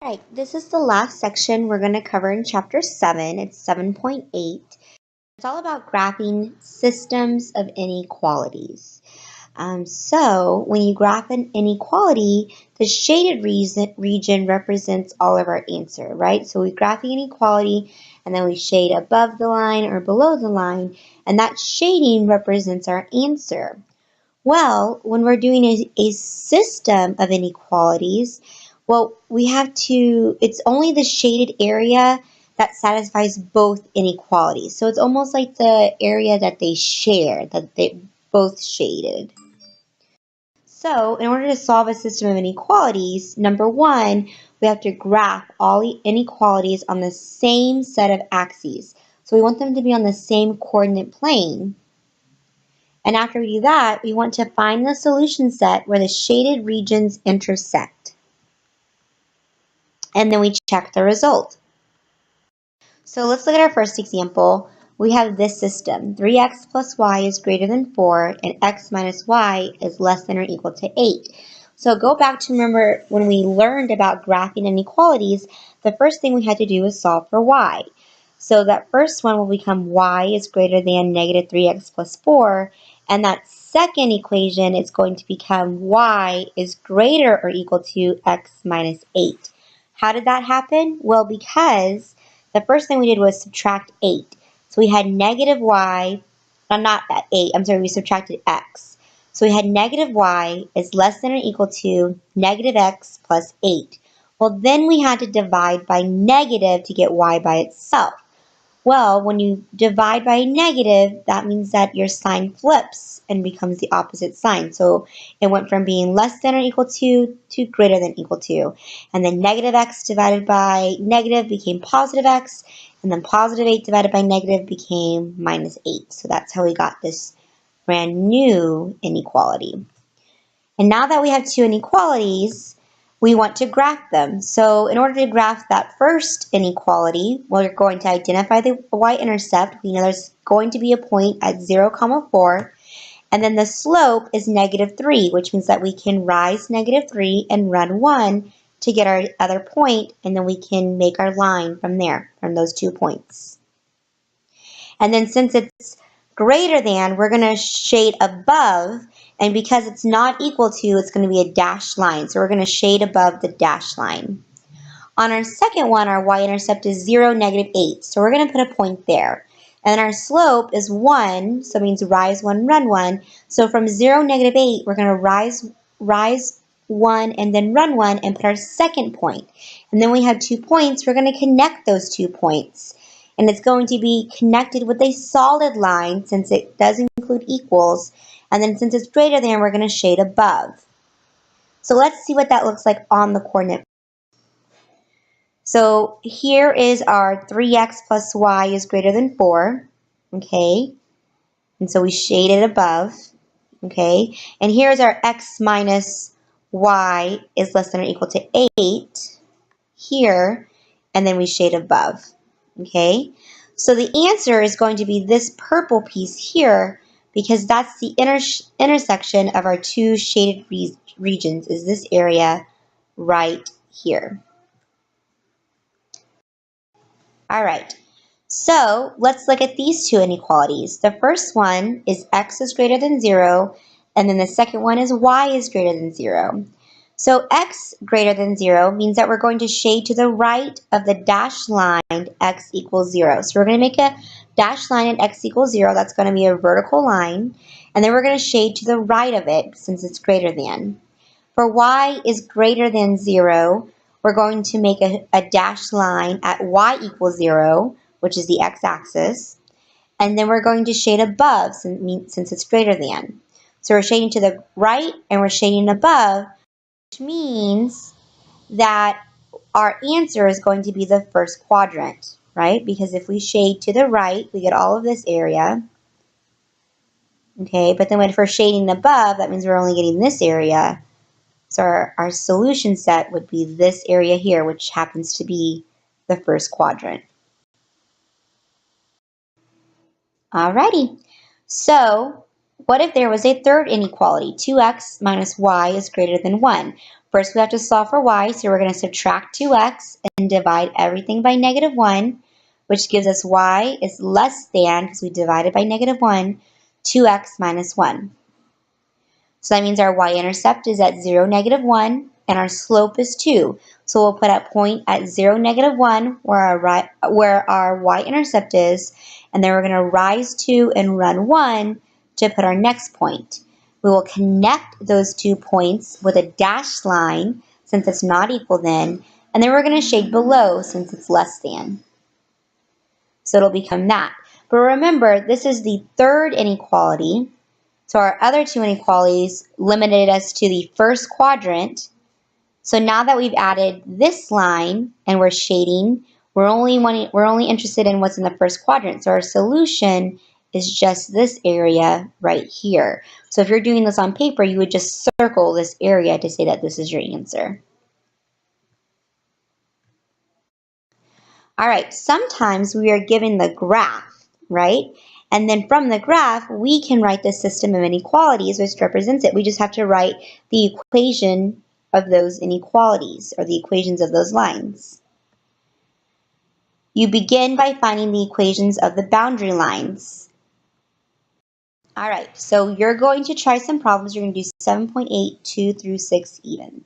All right, this is the last section we're going to cover in Chapter 7. It's 7.8. It's all about graphing systems of inequalities. So when you graph an inequality, the shaded region represents all of our answer, right? So we graph the inequality, and then we shade above the line or below the line, and that shading represents our answer. Well, when we're doing a system of inequalities, well, it's only the shaded area that satisfies both inequalities. So it's almost like the area that they share, that they both shaded. So in order to solve a system of inequalities, number one, we have to graph all the inequalities on the same set of axes. So we want them to be on the same coordinate plane. And after we do that, we want to find the solution set where the shaded regions intersect. And then we check the result. So let's look at our first example. We have this system. 3x plus y is greater than 4, and x minus y is less than or equal to 8. So go back to remember when we learned about graphing inequalities, the first thing we had to do was solve for y. So that first one will become y is greater than negative 3x plus 4, and that second equation is going to become y is greater or equal to x minus 8. How did that happen? Well, because the first thing we did was subtract 8. So we had negative y, not 8, I'm sorry, we subtracted x. So we had negative y is less than or equal to negative x plus 8. Well, then we had to divide by negative to get y by itself. Well, when you divide by negative, that means that your sign flips and becomes the opposite sign. So it went from being less than or equal to greater than equal to. And then negative x divided by negative became positive x. And then positive 8 divided by negative became minus 8. So that's how we got this brand new inequality. And now that we have two inequalities, we want to graph them. So in order to graph that first inequality, we're going to identify the y-intercept. We know there's going to be a point at 0, 4. And then the slope is negative 3, which means that we can rise negative 3 and run 1 to get our other point, and then we can make our line from there, from those 2 points. And then since it's greater than, we're going to shade above, and because it's not equal to, it's going to be a dashed line. So we're going to shade above the dashed line. On our second one, our y-intercept is 0, negative 8. So we're going to put a point there. And then our slope is 1, so it means rise 1, run 1. So from 0, negative 8, we're going to rise 1 and then run 1 and put our second point. And then we have 2 points. We're going to connect those 2 points. And it's going to be connected with a solid line since it does include equals. And then since it's greater than, we're going to shade above. So let's see what that looks like on the coordinate. So here is our 3x plus y is greater than 4. Okay. And so we shade it above. Okay. And here's our x minus y is less than or equal to 8 here. And then we shade above. Okay, so the answer is going to be this purple piece here because that's the intersection of our two shaded regions, is this area right here. All right, so let's look at these two inequalities. The first one is x is greater than 0, and then the second one is y is greater than 0. So x greater than 0 means that we're going to shade to the right of the dashed line x equals 0. So we're going to make a dashed line at x equals 0. That's going to be a vertical line. And then we're going to shade to the right of it since it's greater than. For y is greater than 0, we're going to make a dashed line at y equals 0, which is the x-axis. And then we're going to shade above since it's greater than. So we're shading to the right and we're shading above, which means that our answer is going to be the first quadrant, right? Because if we shade to the right, we get all of this area. Okay, but then if we're shading above, that means we're only getting this area. So our solution set would be this area here, which happens to be the first quadrant. Alrighty, so what if there was a third inequality? 2x minus y is greater than 1. First, we have to solve for y, so we're going to subtract 2x and divide everything by -1, which gives us y is less than, because we divided by -1, 2x minus 1. So that means our y-intercept is at 0, -1, and our slope is 2. So we'll put a point at 0, -1, where our y-intercept is, and then we're going to rise 2 and run 1 to put our next point. We will connect those 2 points with a dashed line, since it's not equal then, and then we're going to shade below since it's less than. So it'll become that. But remember, this is the third inequality. So our other two inequalities limited us to the first quadrant. So now that we've added this line and we're shading, we're only interested in what's in the first quadrant. So our solution is just this area right here. So if you're doing this on paper, you would just circle this area to say that this is your answer. All right, sometimes we are given the graph, right? And then from the graph, we can write the system of inequalities, which represents it. We just have to write the equation of those inequalities, or the equations of those lines. You begin by finding the equations of the boundary lines. All right, so you're going to try some problems. You're going to do 7.8, 2 through 6 evens.